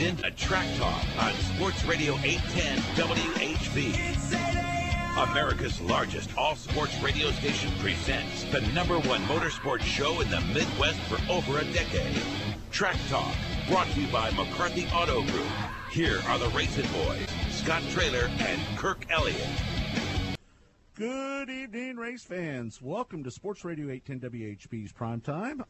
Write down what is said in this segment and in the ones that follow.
in a Track Talk on Sports Radio 810 WHB. America's largest all-sports radio station presents the #1 motorsports show in the Midwest for over a decade. Track Talk, brought to you by McCarthy Auto Group. Here are the RacinBoys, Scott Traylor and Kirk Elliott. Good evening, race fans. Welcome to Sports Radio 810 WHB's Primetime.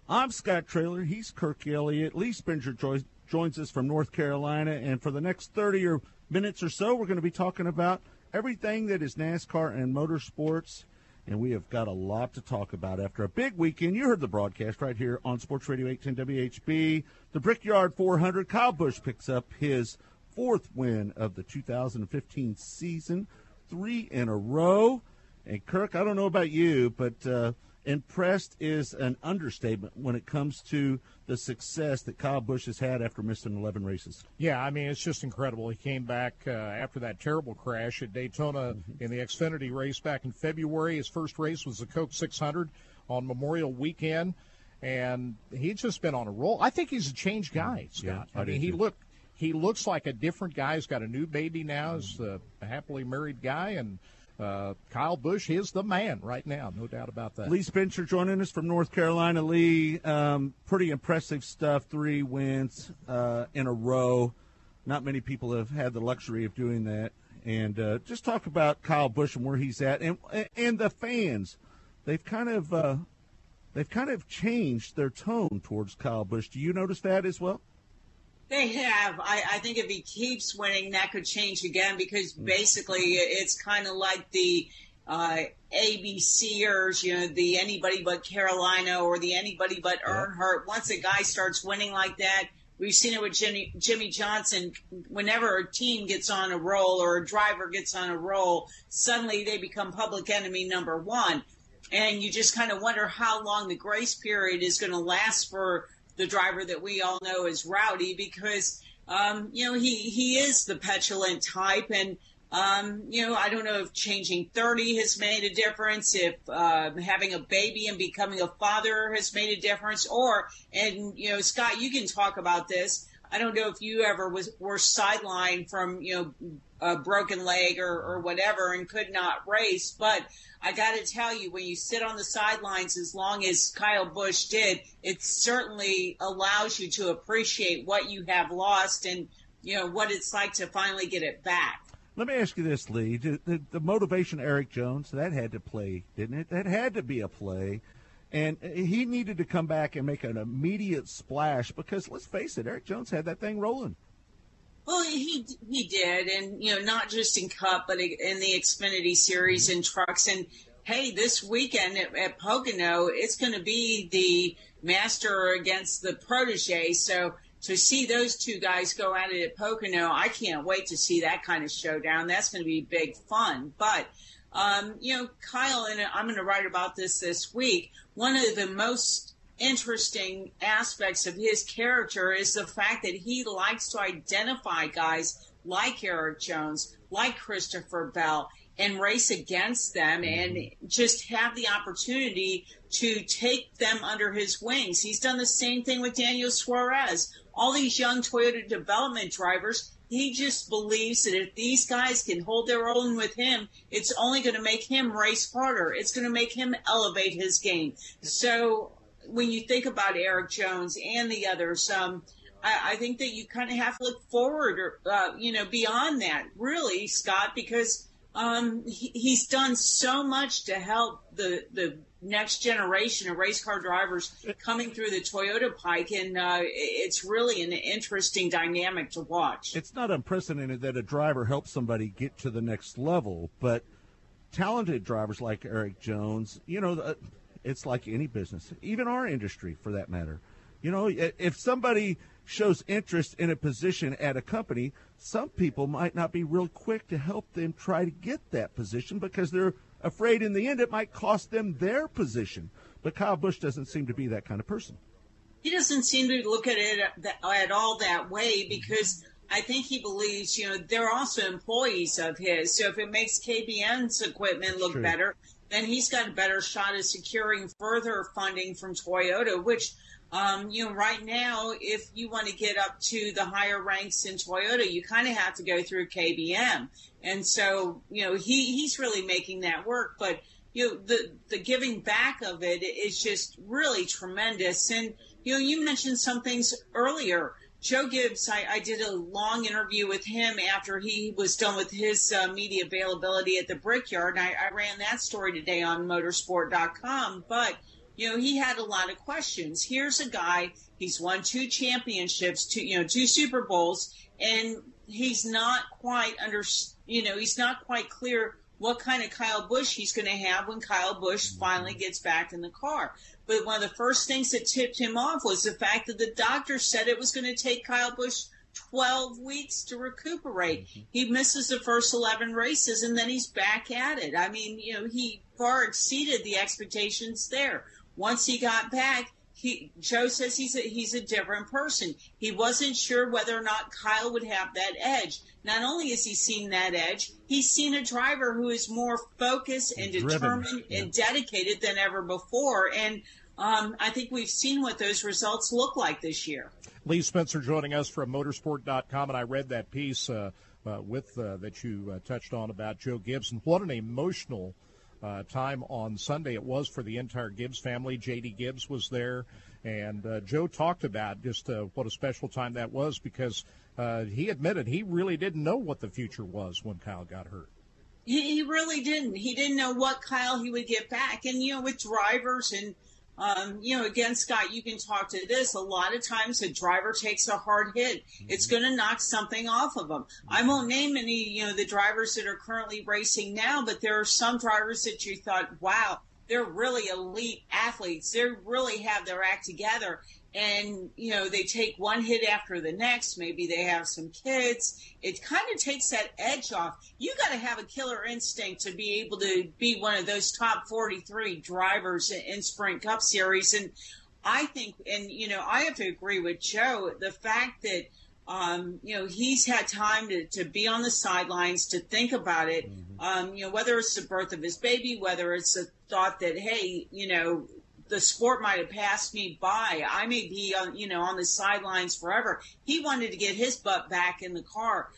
I'm Scott Traylor. He's Kirk Elliott. Lee Spencer joins us from North Carolina. And for the next 30 minutes or so, we're going to be talking about everything that is NASCAR and motorsports. And we have got a lot to talk about after a big weekend. You heard the broadcast right here on Sports Radio 810 WHB. The Brickyard 400. Kyle Busch picks up his 4th win of the 2015 season. 3 in a row. And, Kirk, I don't know about you, but impressed is an understatement when it comes to the success that Kyle Busch has had after missing 11 races. Yeah, I mean, it's just incredible. He came back after that terrible crash at Daytona in the Xfinity race back in February. His first race was the Coke 600 on Memorial Weekend, and he's just been on a roll. I think he's a changed guy, Scott. Yeah, I mean, he looks like a different guy. He's got a new baby now. He's a happily married guy, and Kyle Busch is the man right now, no doubt about that. Lee Spencer joining us from North Carolina. Lee, pretty impressive stuff, 3 wins in a row. Not many people have had the luxury of doing that. And just talk about Kyle Busch and where he's at. And the fans, they've kind of changed their tone towards Kyle Busch. Do you notice that as well? They have. I think if he keeps winning, that could change again, because basically it's kind of like the ABCers, the anybody but Carolina or the anybody but Earnhardt. Once a guy starts winning like that, we've seen it with Jimmy Johnson. Whenever a team gets on a roll or a driver gets on a roll, suddenly they become public enemy number 1. And you just kind of wonder how long the grace period is going to last for the driver that we all know as Rowdy, because, he is the petulant type. And, I don't know if changing 30 has made a difference, if having a baby and becoming a father has made a difference, Scott, you can talk about this. I don't know if you ever were sidelined from, a broken leg or whatever and could not race. But I got to tell you, when you sit on the sidelines as long as Kyle Busch did, it certainly allows you to appreciate what you have lost and, what it's like to finally get it back. Let me ask you this, Lee. The motivation, Eric Jones, that had to play, didn't it? That had to be a play. And he needed to come back and make an immediate splash because, let's face it, Eric Jones had that thing rolling. Well, he did, and, not just in Cup, but in the Xfinity Series and trucks. And, hey, this weekend at Pocono, it's going to be the master against the protege. So to see those two guys go at it at Pocono, I can't wait to see that kind of showdown. That's going to be big fun. But, Kyle, and I'm going to write about this week, one of the most interesting aspects of his character is the fact that he likes to identify guys like Eric Jones, like Christopher Bell, and race against them and just have the opportunity to take them under his wings. He's done the same thing with Daniel Suarez. All these young Toyota development drivers, he just believes that if these guys can hold their own with him, it's only going to make him race harder. It's going to make him elevate his game. So when you think about Eric Jones and the others, I think that you kind of have to look forward or, beyond that, really, Scott, because he's done so much to help the next generation of race car drivers coming through the Toyota pike, and it's really an interesting dynamic to watch. It's not unprecedented that a driver helps somebody get to the next level, but talented drivers like Eric Jones, it's like any business, even our industry for that matter. If somebody shows interest in a position at a company, some people might not be real quick to help them try to get that position because they're afraid in the end it might cost them their position. But Kyle Busch doesn't seem to be that kind of person. He doesn't seem to look at it at all that way because I think he believes, they're also employees of his. So if it makes KBN's equipment look better, then he's got a better shot at securing further funding from Toyota, which Right now, if you want to get up to the higher ranks in Toyota, you kind of have to go through KBM. And so, he's really making that work. But, the giving back of it is just really tremendous. And, you mentioned some things earlier. Joe Gibbs, I did a long interview with him after he was done with his media availability at the Brickyard. And I ran that story today on motorsport.com. But, he had a lot of questions. Here's a guy, he's won 2 championships, 2 Super Bowls, and he's not quite he's not quite clear what kind of Kyle Busch he's going to have when Kyle Busch finally gets back in the car. But one of the first things that tipped him off was the fact that the doctor said it was going to take Kyle Busch 12 weeks to recuperate. He misses the first 11 races, and then he's back at it. I mean, he far exceeded the expectations there. Once he got back, Joe says he's a different person. He wasn't sure whether or not Kyle would have that edge. Not only has he seen that edge, he's seen a driver who is more focused and determined and dedicated than ever before. And I think we've seen what those results look like this year. Lee Spencer joining us from motorsport.com, and I read that piece that you touched on about Joe Gibbs, and what an emotional time on Sunday it was for the entire Gibbs family. J.D. Gibbs was there, and Joe talked about just what a special time that was, because he admitted he really didn't know what the future was when Kyle got hurt. He really didn't. He didn't know what Kyle he would get back. And, with drivers and, again, Scott, you can talk to this. A lot of times a driver takes a hard hit. It's going to knock something off of them. I won't name any, the drivers that are currently racing now, but there are some drivers that you thought, wow, they're really elite athletes. They really have their act together. And, they take one hit after the next. Maybe they have some kids. It kind of takes that edge off. You got to have a killer instinct to be able to be one of those top 43 drivers in Sprint Cup Series. And I think, and, I have to agree with Joe, the fact that, he's had time to be on the sidelines, to think about it, whether it's the birth of his baby, whether it's a thought that, hey, the sport might have passed me by. I may be on the sidelines forever. He wanted to get his butt back in the car.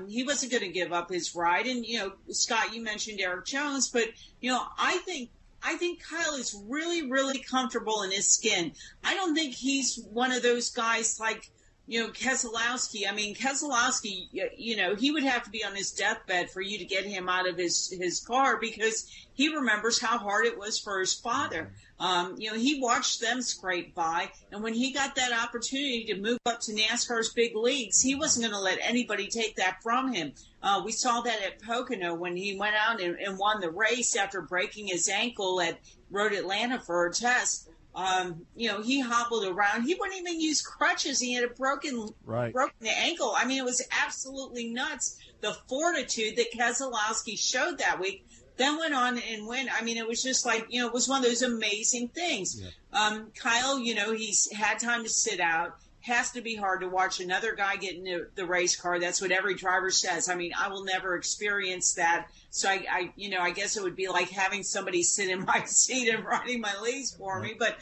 He wasn't going to give up his ride. And, Scott, you mentioned Eric Jones, but, I think Kyle is really, really comfortable in his skin. I don't think he's one of those guys like, Keselowski. I mean, Keselowski, he would have to be on his deathbed for you to get him out of his car, because he remembers how hard it was for his father. He watched them scrape by, and when he got that opportunity to move up to NASCAR's big leagues, he wasn't going to let anybody take that from him. We saw that at Pocono when he went out and won the race after breaking his ankle at Road Atlanta for a test. He hobbled around. He wouldn't even use crutches. He had a broken ankle. I mean, it was absolutely nuts, the fortitude that Keselowski showed that week. Then went on and went. I mean, it was just like, it was one of those amazing things. Yeah. Kyle, he's had time to sit out. Has to be hard to watch another guy get in the race car. That's what every driver says. I mean, I will never experience that. So I guess it would be like having somebody sit in my seat and riding my leash for me. But,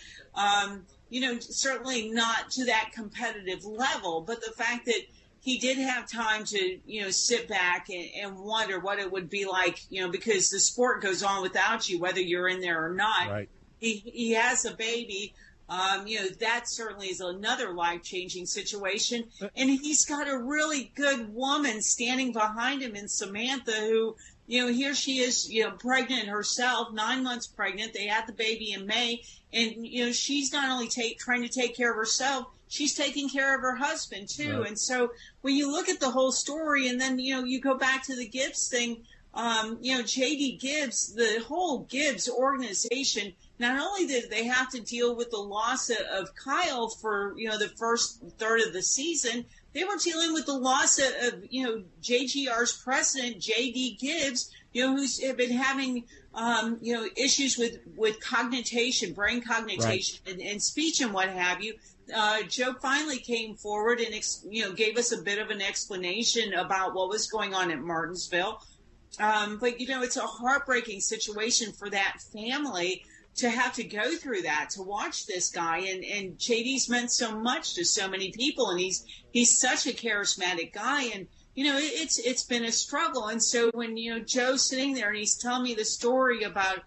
certainly not to that competitive level. But the fact that he did have time to, sit back and wonder what it would be like, because the sport goes on without you, whether you're in there or not. Right. He has a baby. That certainly is another life-changing situation. And he's got a really good woman standing behind him in Samantha, who, here she is, pregnant herself, 9 months pregnant. They had the baby in May. And, she's not only trying to take care of herself, she's taking care of her husband, too. Right. And so when you look at the whole story, and then, you go back to the Gibbs thing, J.D. Gibbs, the whole Gibbs organization, not only did they have to deal with the loss of Kyle for, the first third of the season, they were dealing with the loss of JGR's president, J.D. Gibbs, who's been having, issues with cognition, brain cognition, right, and speech and what have you. Joe finally came forward and, gave us a bit of an explanation about what was going on at Martinsville. But, it's a heartbreaking situation for that family. to have to go through that, to watch this guy, and JD's meant so much to so many people, and he's such a charismatic guy, and it's been a struggle. And so when Joe's sitting there and he's telling me the story about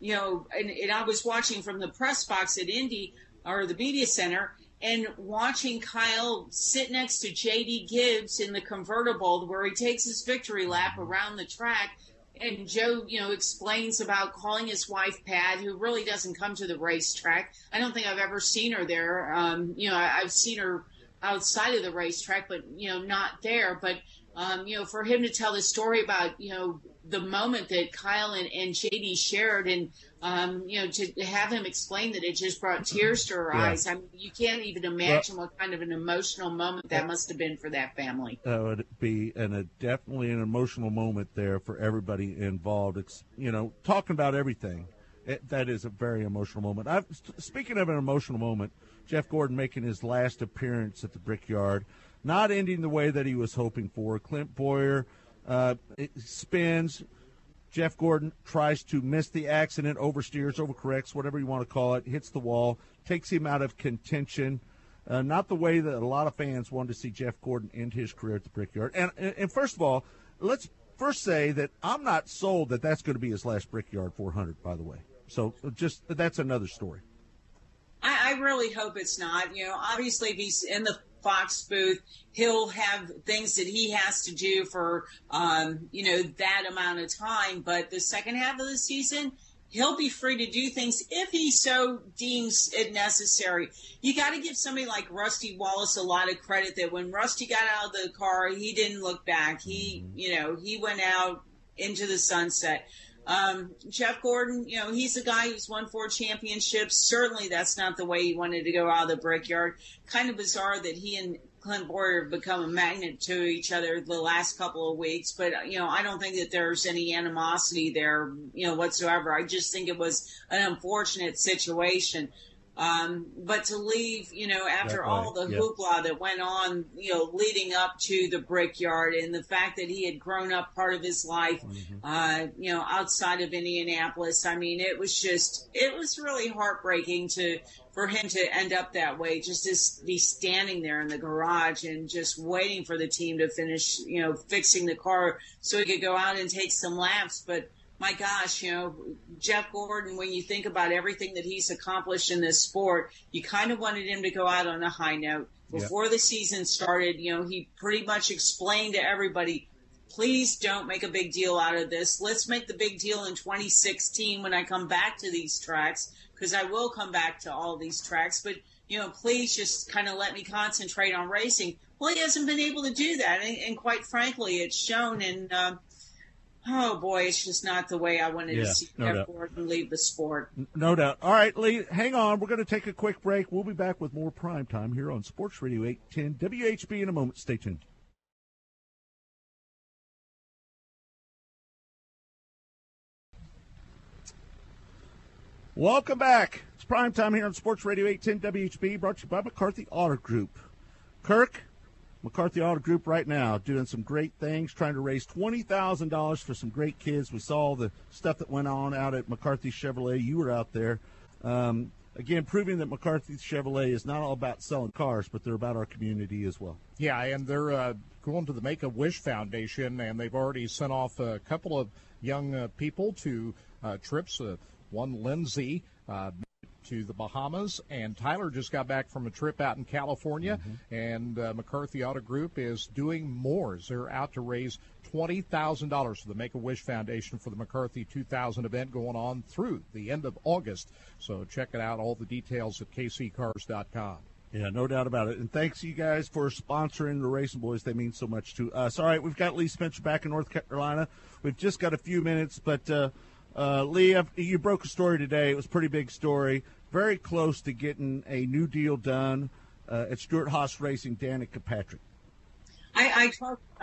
and I was watching from the press box at Indy or the media center, and watching Kyle sit next to JD Gibbs in the convertible where he takes his victory lap around the track. And Joe, explains about calling his wife Pat, who really doesn't come to the racetrack. I don't think I've ever seen her there. I've seen her outside of the racetrack, but, not there. But, for him to tell the story about, the moment that Kyle and JD shared, and, to have him explain that, it just brought tears to her eyes. I mean, you can't even imagine what kind of an emotional moment that must have been for that family. That would be definitely an emotional moment there for everybody involved. It's, talking about everything. That is a very emotional moment. Speaking of an emotional moment, Jeff Gordon making his last appearance at the Brickyard, not ending the way that he was hoping for. Clint Boyer spins. Jeff Gordon tries to miss the accident, oversteers, overcorrects, whatever you want to call it, hits the wall, takes him out of contention. Not the way that a lot of fans wanted to see Jeff Gordon end his career at the Brickyard. And first of all, let's first say that I'm not sold that that's going to be his last Brickyard 400, by the way. So that's another story. I really hope it's not. Obviously, if he's in the Fox booth, he'll have things that he has to do for, that amount of time. But the second half of the season, he'll be free to do things if he so deems it necessary. You got to give somebody like Rusty Wallace a lot of credit that when Rusty got out of the car, he didn't look back. He went out into the sunset. Jeff Gordon, he's a guy who's won 4 championships. Certainly that's not the way he wanted to go out of the Brickyard. Kind of bizarre that he and Clint Boyer have become a magnet to each other the last couple of weeks. But, I don't think that there's any animosity there, whatsoever. I just think it was an unfortunate situation. But to leave, after all the hoopla that went on, leading up to the Brickyard, and the fact that he had grown up part of his life, outside of Indianapolis. I mean, it was really heartbreaking for him to end up that way, just to be standing there in the garage and just waiting for the team to finish, fixing the car so he could go out and take some laps. But my gosh, Jeff Gordon, when you think about everything that he's accomplished in this sport, you kind of wanted him to go out on a high note. Before the season started, he pretty much explained to everybody, please don't make a big deal out of this. Let's make the big deal in 2016 when I come back to these tracks, because I will come back to all these tracks. But, please just kind of let me concentrate on racing. Well, he hasn't been able to do that. And quite frankly, it's shown in oh, boy, it's just not the way I wanted to see Jeff Gordon leave the sport. No doubt. All right, Lee, hang on. We're going to take a quick break. We'll be back with more Prime Time here on Sports Radio 810 WHB in a moment. Stay tuned. Welcome back. It's Prime Time here on Sports Radio 810 WHB, brought to you by McCarthy Auto Group. Kirk, McCarthy Auto Group right now doing some great things, trying to raise $20,000 for some great kids. We saw the stuff that went on out at McCarthy Chevrolet. You were out there. Again, proving that McCarthy Chevrolet is not all about selling cars, but they're about our community as well. Yeah, and they're going to the Make-A-Wish Foundation, and they've already sent off a couple of young people to trips. One, Lindsay, to the Bahamas, and Tyler just got back from a trip out in California, and McCarthy Auto Group is doing more. They're out to raise $20,000 for the Make-A-Wish Foundation for the McCarthy 2000 event going on through the end of August. So check it out, all the details at kccars.com. Yeah, no doubt about it. And thanks, you guys, for sponsoring the RacinBoys. They mean so much to us. All right, we've got Lee Spencer back in North Carolina. We've just got a few minutes, but Lee, you broke a story today. It was a pretty big story. Very close to getting a new deal done at Stewart Haas Racing, Danica Patrick. I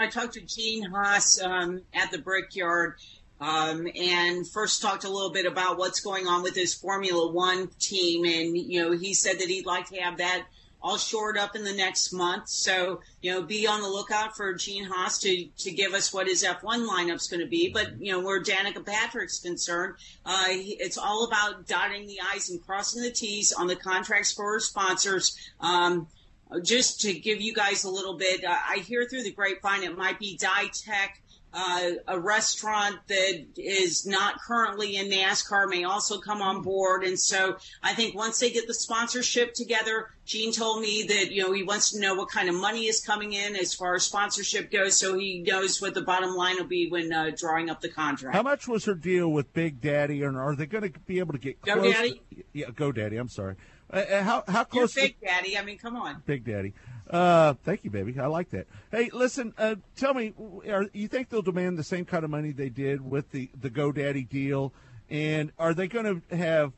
talked to Gene Haas at the Brickyard and first talked a little bit about what's going on with his Formula One team. And, he said that he'd like to have that all shored up in the next month. So, be on the lookout for Gene Haas to give us what his F1 lineup's going to be. But, where Danica Patrick's concerned, it's all about dotting the I's and crossing the T's on the contracts for our sponsors. Just to give you guys a little bit, I hear through the grapevine it might be Tech, a restaurant that is not currently in NASCAR may also come on board. And so I think once they get the sponsorship together, Gene told me that, he wants to know what kind of money is coming in as far as sponsorship goes, so he knows what the bottom line will be when drawing up the contract. How much was her deal with Big Daddy, and are they going to be able to get close? GoDaddy? Yeah, GoDaddy, I'm sorry. How close? You're Big Daddy. I mean, come on. Big Daddy. Thank you, baby. I like that. Hey, listen, tell me, you think they'll demand the same kind of money they did with the GoDaddy deal? And are they going to have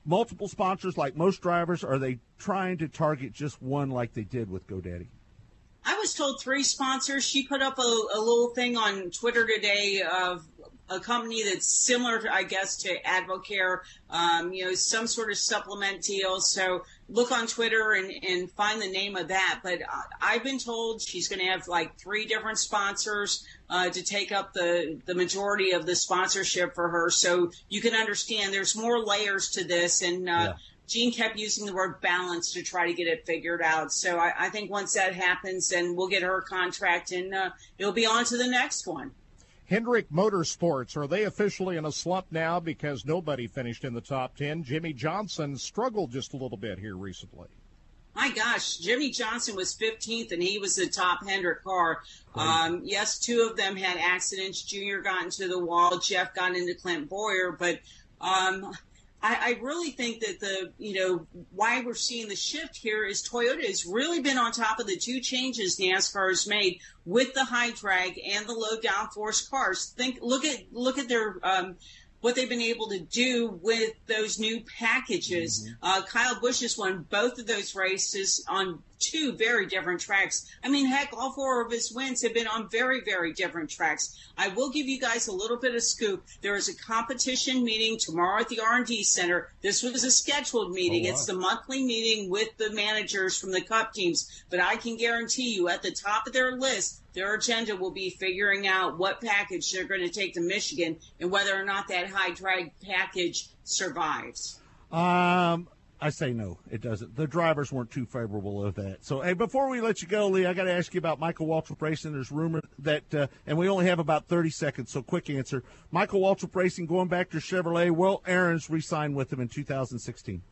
multiple sponsors like most drivers? Or are they trying to target just one like they did with GoDaddy? I was told 3 sponsors. She put up a little thing on Twitter today of a company that's similar, I guess, to Advocare, some sort of supplement deal. So look on Twitter and find the name of that. But I've been told she's going to have like 3 different sponsors to take up the majority of the sponsorship for her. So you can understand there's more layers to this. And Gene kept using the word balance to try to get it figured out. So I think once that happens, then we'll get her contract and it'll be on to the next one. Hendrick Motorsports, are they officially in a slump now because nobody finished in the top 10? Jimmy Johnson struggled just a little bit here recently. My gosh, Jimmy Johnson was 15th, and he was the top Hendrick car. Yes, 2 of them had accidents. Junior got into the wall. Jeff got into Clint Boyer. But I really think that why we're seeing the shift here is Toyota has really been on top of the 2 changes NASCAR has made with the high drag and the low downforce cars. Look at their what they've been able to do with those new packages. Kyle Busch has won both of those races on 2 very different tracks. I mean, heck, all 4 of his wins have been on very, very different tracks. I will give you guys a little bit of scoop. There is a competition meeting tomorrow at the R&D Center. This was a scheduled meeting. Oh, wow. It's the monthly meeting with the managers from the Cup teams. But I can guarantee you at the top of their list, their agenda will be figuring out what package they're going to take to Michigan and whether or not that high drag package survives. I say no, it doesn't. The drivers weren't too favorable of that. So, hey, before we let you go, Lee, I got to ask you about Michael Waltrip Racing. There's rumor that, and we only have about 30 seconds, so quick answer. Michael Waltrip Racing going back to Chevrolet. Will Aarons re-sign with them in 2016?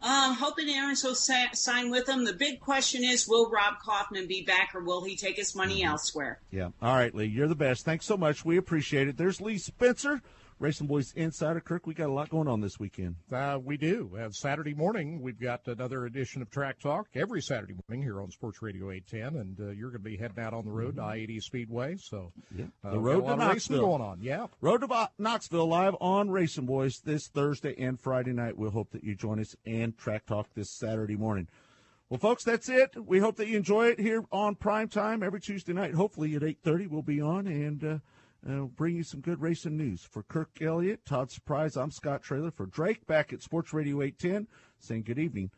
Hoping Aarons will sign with them. The big question is, will Rob Kaufman be back, or will he take his money elsewhere? Yeah. All right, Lee, you're the best. Thanks so much. We appreciate it. There's Lee Spencer, RacinBoys Insider. Kirk, we got a lot going on this weekend. We do. Saturday morning, we've got another edition of Track Talk every Saturday morning here on Sports Radio 810, and you're going to be heading out on the road to I-80 Speedway. So the road to Knoxville going on. Yeah, road to Knoxville live on RacinBoys this Thursday and Friday night. We'll hope that you join us and Track Talk this Saturday morning. Well, folks, that's it. We hope that you enjoy it here on Prime Time every Tuesday night. Hopefully at 8:30 we'll be on and we'll bring you some good racing news. For Kirk Elliott, Todd Surprise, I'm Scott Traylor. For Drake, back at Sports Radio 810, saying good evening